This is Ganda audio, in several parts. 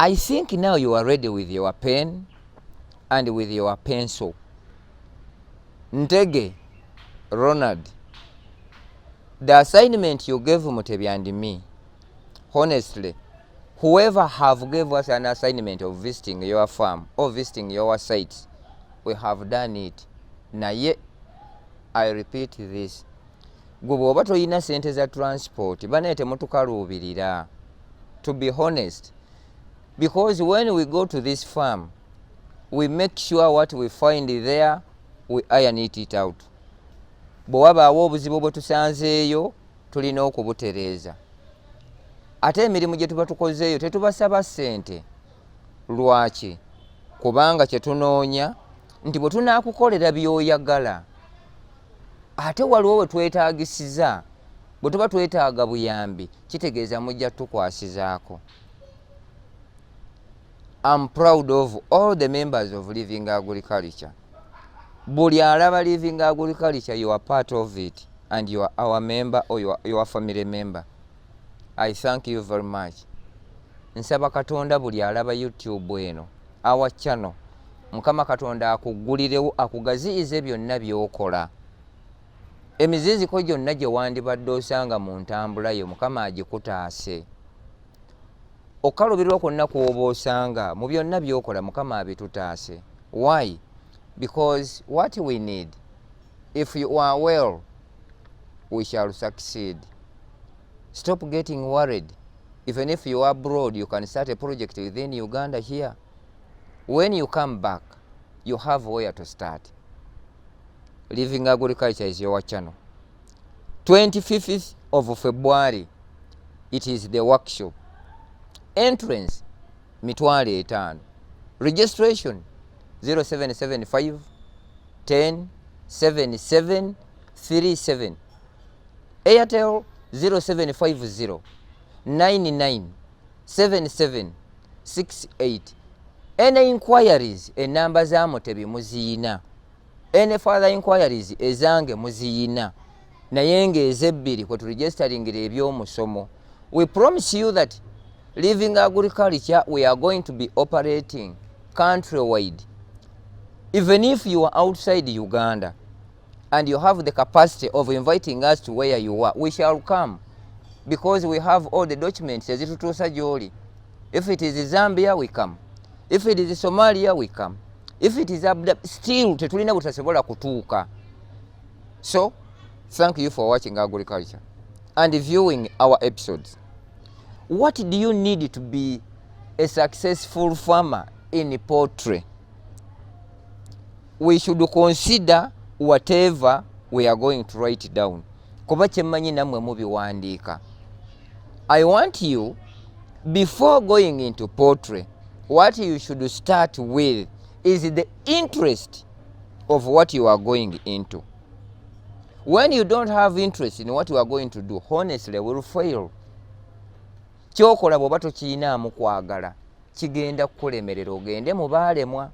I think now you are ready with your pen and with your pencil. Ntege, Ronald, the assignment you gave Mutebi and me, honestly, whoever have gave us an assignment of visiting your farm or visiting your sites, we have done it. Naye, I repeat this. Gwe toyina sente za transport, bane temutukaluubirira. To be honest, because when we go to this farm, we make sure what we find there, we iron it out. Bw'wabaawo obuzibu bwe tusanzeeyo, tulina okubutereeza. Ate emirimu gye tuba tukozeeyo tetubasaba ssente. Lwaki? Kubanga kye tunoonya nti bwe tunaakukolera by'oyagala, ate waliwo we twetaagisiza, bwe tuba twetaaga buyambi, kitegeeza mujja tukwasizaako. I'm proud of all the members of Living Agriculture. Buli alaba Living Agriculture, you are part of it, and you are our member or you are family member. I thank you very much. Nsaba Katonda buli alaba YouTube eno, our channel, Mukama Katonda akugulirewo akugaziyize byonna by'okola. Emiziziko gyonna gye wandibadde osanga mu ntambula yo, Mukama agikutaase. Okalubirwa kwonna kw'oba osanga mu byonna by'okola, Mukama abitutaase. Why? Because what we need, if you are well, we shall succeed. Stop getting worried. Even if you are abroad, you can start a project within Uganda here. When you come back, you have where to start. Living Agriculture is your channel. 25th of February, it is the workshop. Entrance, mitwale 5. Registration, 0775 10 77 37. Airtel, 0750 99 77 68. Any inquiries, enamba za Mutebi muziyina. Any further inquiries, ezange muziyina. Naye ng'ezebbiri kwe turegisteringira eby'omusomo. We promise you that Living Agriculture, we are going to be operating countrywide. Even if you are outside Uganda and you have the capacity of inviting us to where you are, we shall come, because we have all the documents ezitutuusa gy'oli. If it is Zambia, we come. If it is Somalia, we come. If it is still tetulina butasobola kutuuka. So, thank you for watching Agriculture and viewing our episodes. What do you need to be a successful farmer in poultry? We should consider whatever we are going to write down. Kuba kyemmanyi namwe mubiwandiika. I want you, before going into poultry, what you should start with is the interest of what you are going into. When you don't have interest in what you are going to do, honestly, will fail. Kyokola bw'oba tokiinaamu kwagala, kigenda kukulemerera ogende mu baalemwa.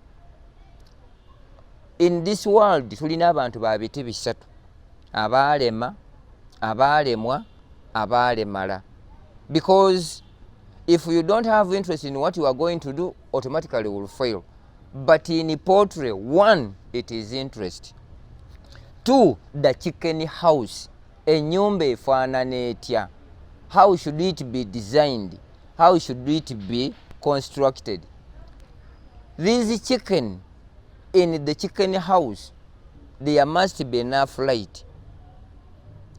In this world, tulina abantu ba biti bisatu: abaalema, abaalemwa, abaalemala. Because if you don't have interest in what you are going to do, automatically you will fail. But in poultry, 1, it is interest. 2, the chicken house. Ennyumba efaanana etya? How should it be designed? How should it be constructed? These chicken, in the chicken house, there must be enough light.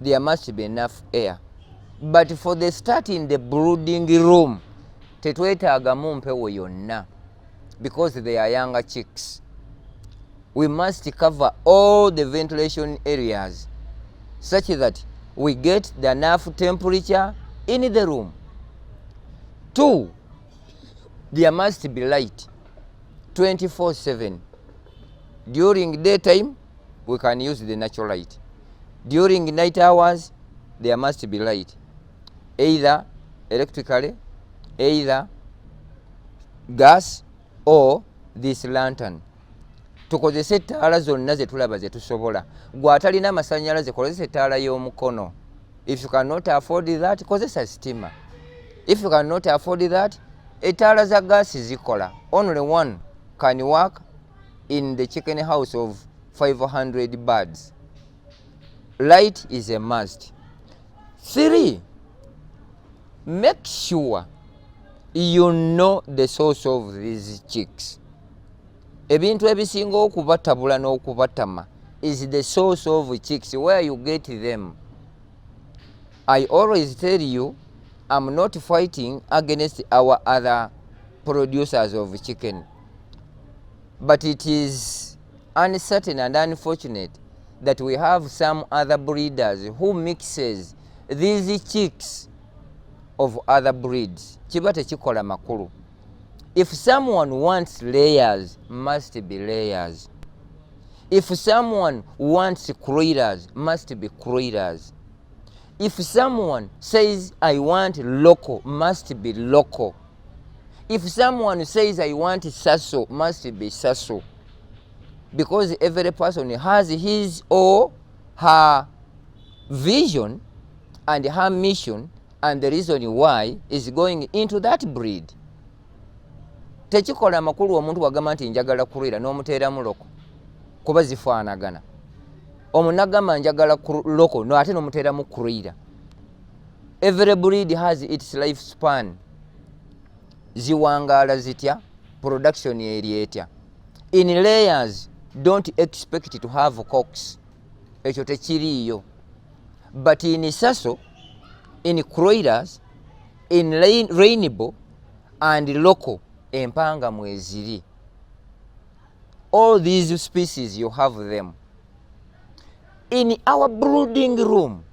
There must be enough air. But for the start in the brooding room, tetwetaagamu mpewo yonna, because they are younger chicks. We must cover all the ventilation areas such that we get the enough temperature in the room. 2, there must be light 24/7. During daytime, we can use the natural light. During night hours, there must be light, either electrically, either gas, or this lantern. Tukozese ettaala zonna ze tulaba ze tusobola. Gwe atalina amasannyalaze, kozesa ettaala y'omukono. If you cannot afford that, kozesa sitima. If you cannot afford that, Etaala za gaasi zikola. Only one can work in the chicken house of 500 birds. Light is a must. 3, make sure you know the source of these chicks. Ebintu ebisinga okubatabula n'okubatama is the source of chicks, where you get them. I always tell you, I'm not fighting against our other producers of chicken, but it is uncertain and unfortunate that we have some other breeders who mixes these chicks of other breeds. Kiba tekikola makulu. If someone wants layers, must be layers. If someone wants broilers, must be broilers. If someone says I want local, must be local. If someone says I want sasso, must be sasso. Because every person has his or her vision and her mission and the reason why is going into that breed. Tekikola makulu omuntu wagamba nti njagala kurira n'omuteeramu loko kuba zifaanagana. Omunagamba njagala loko no ate n'omuteeramu kurira. Every breed has its lifespan. Ziwangaala zitya, production eri etya. In layers, don't expect to have cocks. Ekyo tekiriiyo. But in sasso, in broilers, in rainbow and local, empanga mweziri. All these species you have them. In our brooding room,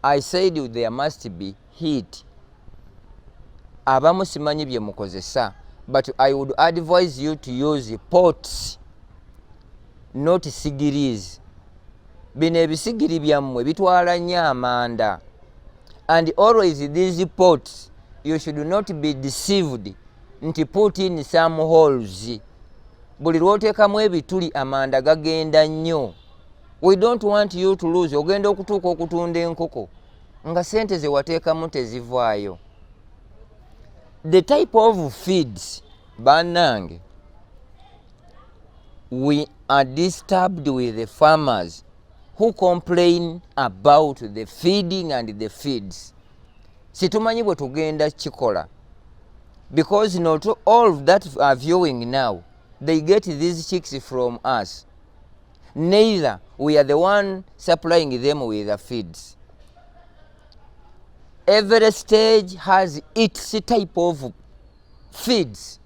I said there must be heat. Abamu simanyi bye mukozesa, but I would advise you to use pots, not sigiris. Bino ebisigiri byammwe bitwala nnyo amanda. And always these pots, you should not be deceived nti put in some holes. Buli lwoteekamu ebituli amanda gagenda nnyo. We don't want you to lose. Ogenda okutuuka okutunda enkoko nga sente ze wateekamu tezivaayo. The type of feeds, bannange, we are disturbed with the farmers who complain about the feeding and the feeds. Situmanyi bwe tugenda kikola. Because not all that are viewing now, they get these chicks from us. Neither we are the one supplying them with the feeds. Every stage has its type of feeds.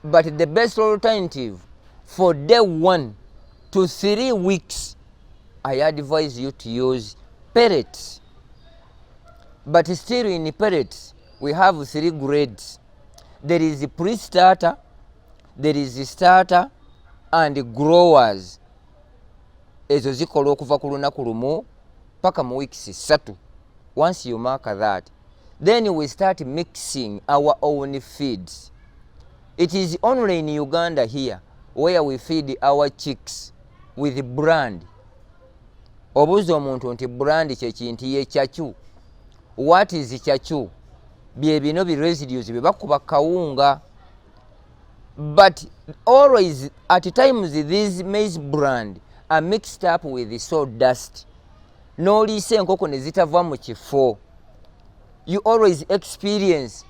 But the best alternative for day 1 to 3 weeks, I advise you to use pellets. But still in pellets, we have 3 grades. There is a pre-starter, there is a starter, and growers. Ezo zikola okuva ku lunaku lumu paka mu weeks 3. Once you mark that, then we start mixing our own feeds. It is only in Uganda here where we feed our chicks with brand. Obuuza omuntu nti brand kye kintu ye kyacu. What is kyacu? Bye bino bi residues bye bakuba kawunga. But always at times these maize brand are mixed up with the sawdust. N'oliisa enkoko ne zitava mu kifo. You always experience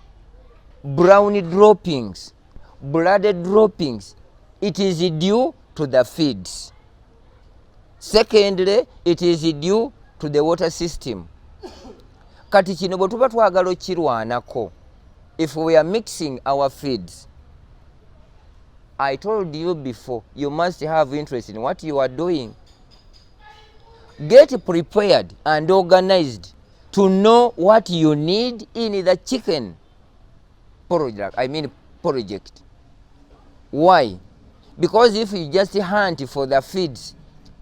brown droppings, blood droppings. It is due to the feeds. Secondly, it is due to the water system. Kati kino bwe tuba twagala okirwanako, if we are mixing our feeds, I told you before, you must have interest in what you are doing. Get prepared and organized to know what you need in the chicken project. Why? Because if you just hunt for the feeds,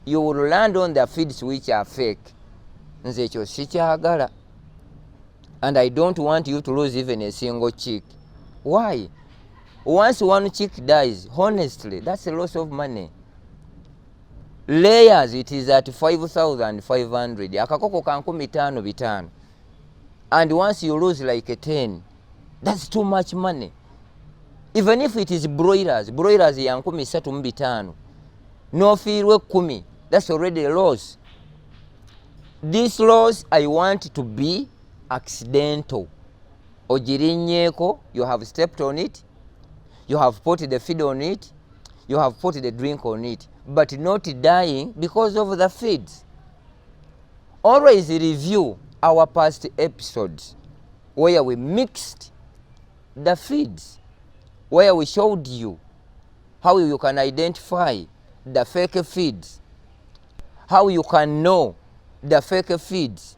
you will land on the feeds which are fake. Nze ekyo sikyagala. And I don't want you to lose even a single chick. Why? Once one chick dies, honestly, that's a loss of money. Layers, it is at 5,500. Akakoko ka 5,500. And once you lose like a 10, That's too much money. Even if it is broilers ya 35,000 n'ofiirwa 10, that's already a loss. This loss I want to be accidental. Ogirinnyeko, you have stepped on it, you have put the feed on it, you have put the drink on it, but not dying because of the feeds. Always review our past episodes where we mixed the feeds, where we showed you how you can identify the fake feeds, how you can know the fake feeds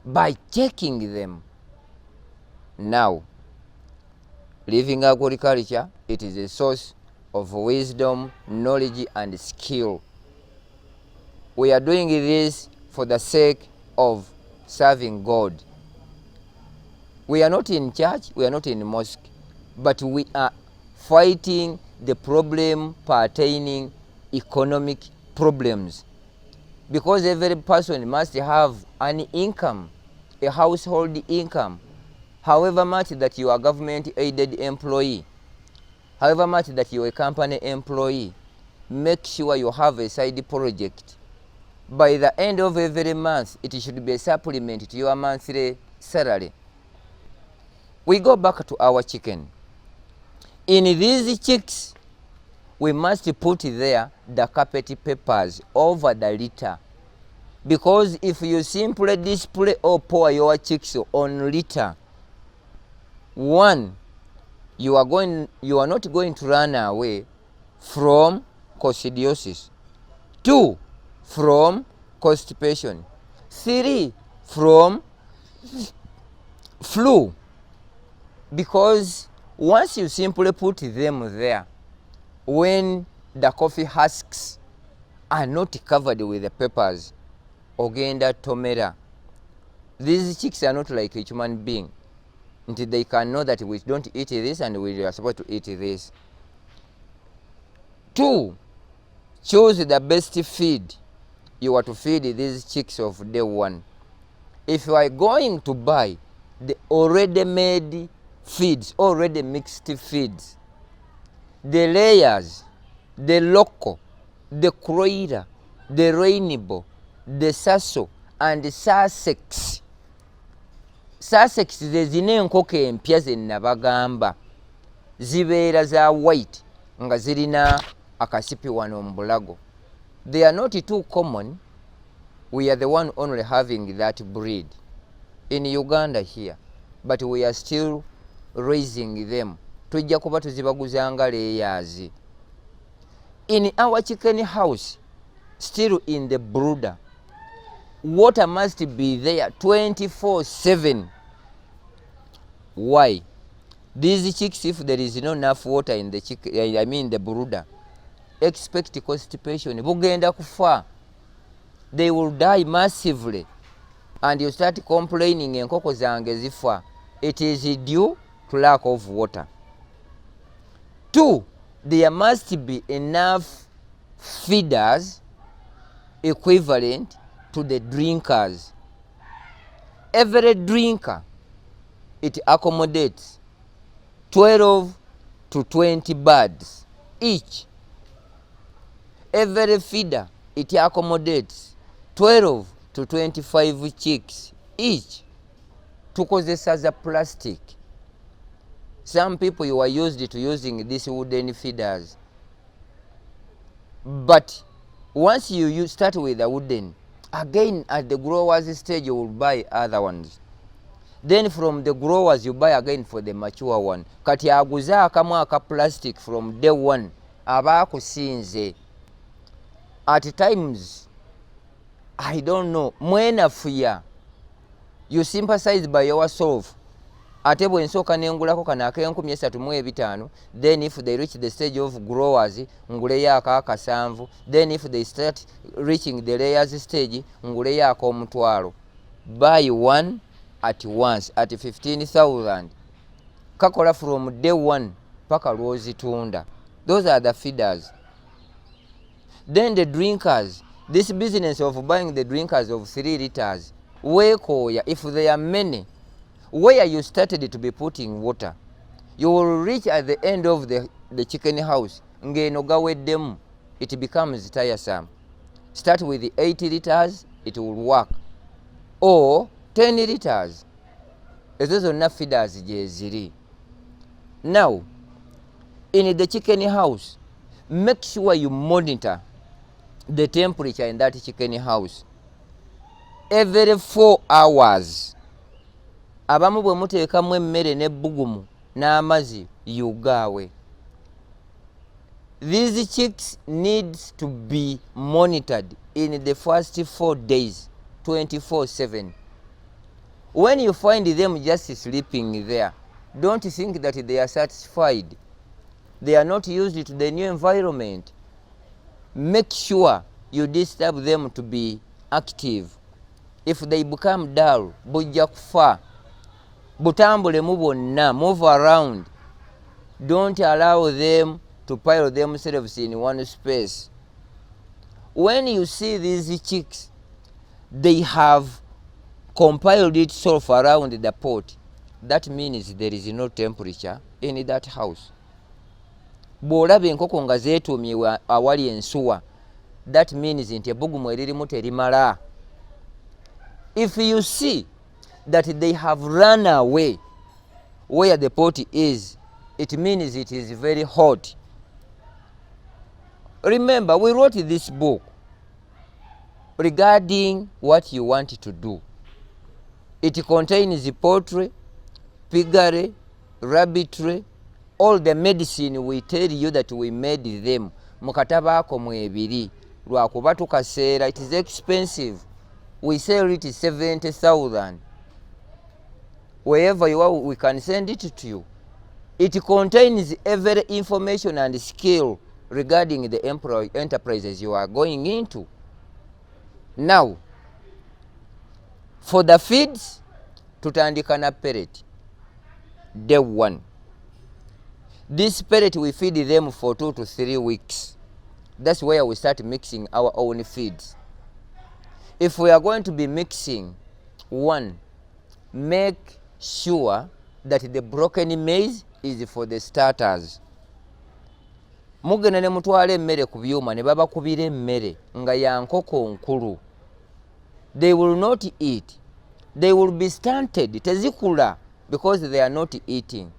by checking them. Now, living agriculture, it is a source of wisdom, knowledge, and skill. We are doing this for the sake of serving God. We are not in church, we are not in mosque, but we are fighting the problem pertaining economic problems. Because every person must have an income, a household income. However much that you are government-aided employee, however much that you are a company employee, make sure you have a side project. By the end of every month, it should be a supplement to your monthly salary. We go back to our chicken. In these chicks, we must put there the carpet papers over the litter. Because if you simply display or pour your chicks on litter, one, you are not going to run away from coccidiosis. 2, from constipation. 3, from flu. Because once you simply put them there, when the coffee husks are not covered with the peppers, ogenda tomera. These chicks are not like a human being. Until they can know that we don't eat this and we are supposed to eat this. 2, choose the best feed you are to feed these chicks of day 1. If you are going to buy the already made feeds, already mixed feeds, the layers, the loco, the croiler, the rainbow, the sasso, and the Sussex. Sussex zezina enkoko empya ze nabagamba, zibeera za white nga zirina akasipi wano mu bulago. They are not too common. We are the one only having that breed in Uganda here, but we are still raising them. Tujja kuba tuzibaguzanga layers. In our chicken house, still in the brooder, water must be there 24/7. Why? These chicks, if there is not enough water in the the brooder, expect constipation. Bugenda kufa. They will die massively. And you start complaining enkoko zange zifa. It is due to lack of water. 2, there must be enough feeders equivalent to the drinkers. Every drinker, it accommodates 12 to 20 birds each. Every feeder, it accommodates 12 to 25 chicks each. Tukozesa za plastic. Some people, you are used to using these wooden feeders. But once you start with the wooden, again at the growers stage you will buy other ones. Then from the growers you buy again for the mature one. Kati aguze akamu aka plastic from day 1 aba akusinze. At times, I don't know, mwenafuya, you sympathize by yourself. Ate bwensooka nengulako kano ak'N$3,500, then if they reach the stage of growers, nguleyo ak'N$7,000, then if they start reaching the layers stage, nguleyo ak'N$1,000. Buy one at once at 15,000. Kakola from day 1 paka lwozitunda. Those are the feeders. Then the drinkers, this business of buying the drinkers of 3 liters, wekoya, if there are many, where you started to be putting water, you will reach at the end of the chicken house, ngeno gaweddemu, it becomes tiresome. Start with 80 liters, it will work, or 10 liters. Ezo zonna feeders gye ziri. Now, in the chicken house, make sure you monitor the temperature in that chicken house every 4 hours. Abamu bwe muteekamu emmere n'ebbugumu n'amazzi yugaawe. These chicks needs to be monitored in the first 4 days, 24/7. When you find them just sleeping there, don't think that they are satisfied. They are not used to the new environment. Make sure you disturb them to be active. If they become dull, bujja kufa. Butambulemu bonna, move around. Don't allow them to pile themselves in one space. When you see these chicks, they have compiled itself around the pot. That means there is no temperature in that house. Bw'olaba enkoko nga zeetuumye awali ensuwa, that means nti ebbugumu eririmu terimala. If you see that they have run away where the pot is, it means it is very hot. Remember, we wrote this book regarding what you want to do. It contains poultry, piggery, rabbitry, all the medicine we tell you that we made them. Mukataba ako mwebiri. Lwakuba tukaseera, it is expensive. We sell it 70,000. Wherever you are, we can send it to you. It contains every information and skill regarding the enterprises you are going into. Now, for the feeds, tutandika na pellet. Day 1. This pellet we feed them for 2 to 3 weeks. That's where we start mixing our own feeds. If we are going to be mixing, 1, make sure that the broken maize is for the starters. Mugenda ne mutwala emmere ku byuma ne babakubira emmere nga ya nkoko nkulu. They will not eat. They will be stunted, tezikula, because they are not eating.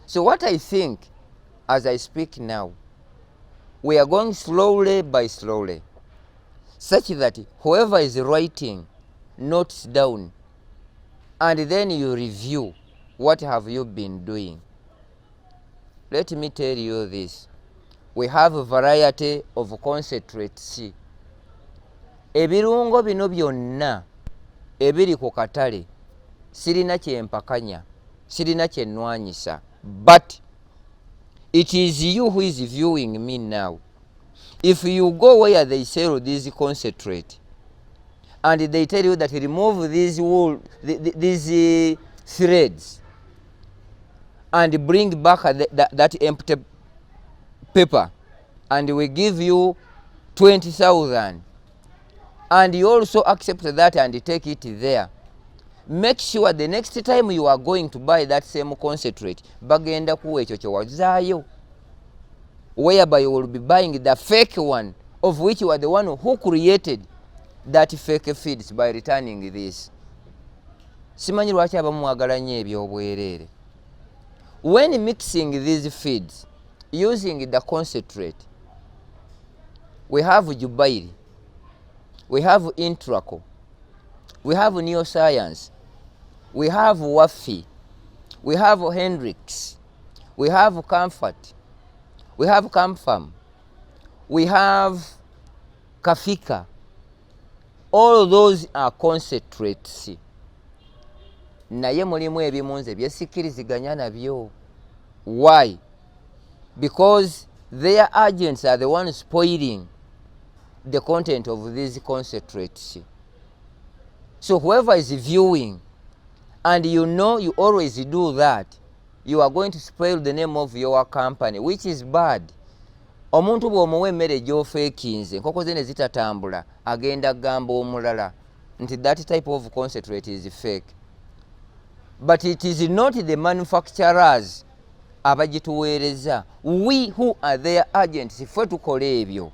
So what I think, as I speak now, we are going slowly by slowly, such that whoever is writing notes down, and then you review what have you been doing. Let me tell you this. We have a variety of concentrates. Ebirungo bino byonna ebiri ku katale sirina kyempakanya, sirina kyenwanyisa, but it is you who is viewing me now. If you go where they sell these concentrate and they tell you that remove these wool, these threads and bring back that empty paper, and we give you 20,000, and you also accept that and take it there, make sure the next time you are going to buy that same concentrate, bagenda kuwa ekyo kyewazaayo, whereby you will be buying the fake one, of which you are the one who created that fake feeds by returning this. Simanyi lwaki abamu mwagala nnyo ebyobwereere. When mixing these feeds using the concentrate, we have Jubaili, we have Intraco, we have Neoscience, we have Wafi, we have Hendrix, we have Comfort, we have Camfarm, we have Kafika. All those are concentrates. Naye mulimu ebimu nze byesikiriziganya nabyo. Why? Because their agents are the ones spoiling the content of these concentrates. So whoever is viewing, and you know you always do that, you are going to spoil the name of your company, which is bad. Omuntu bw'omuwa emmere gy'ofeekinze, enkoko ze ne zitatambula, agenda gamba omulala nti that type of concentrate is fake. but it is not the manufacturers abagituweereza. We who are their agents ffe tukola ebyo.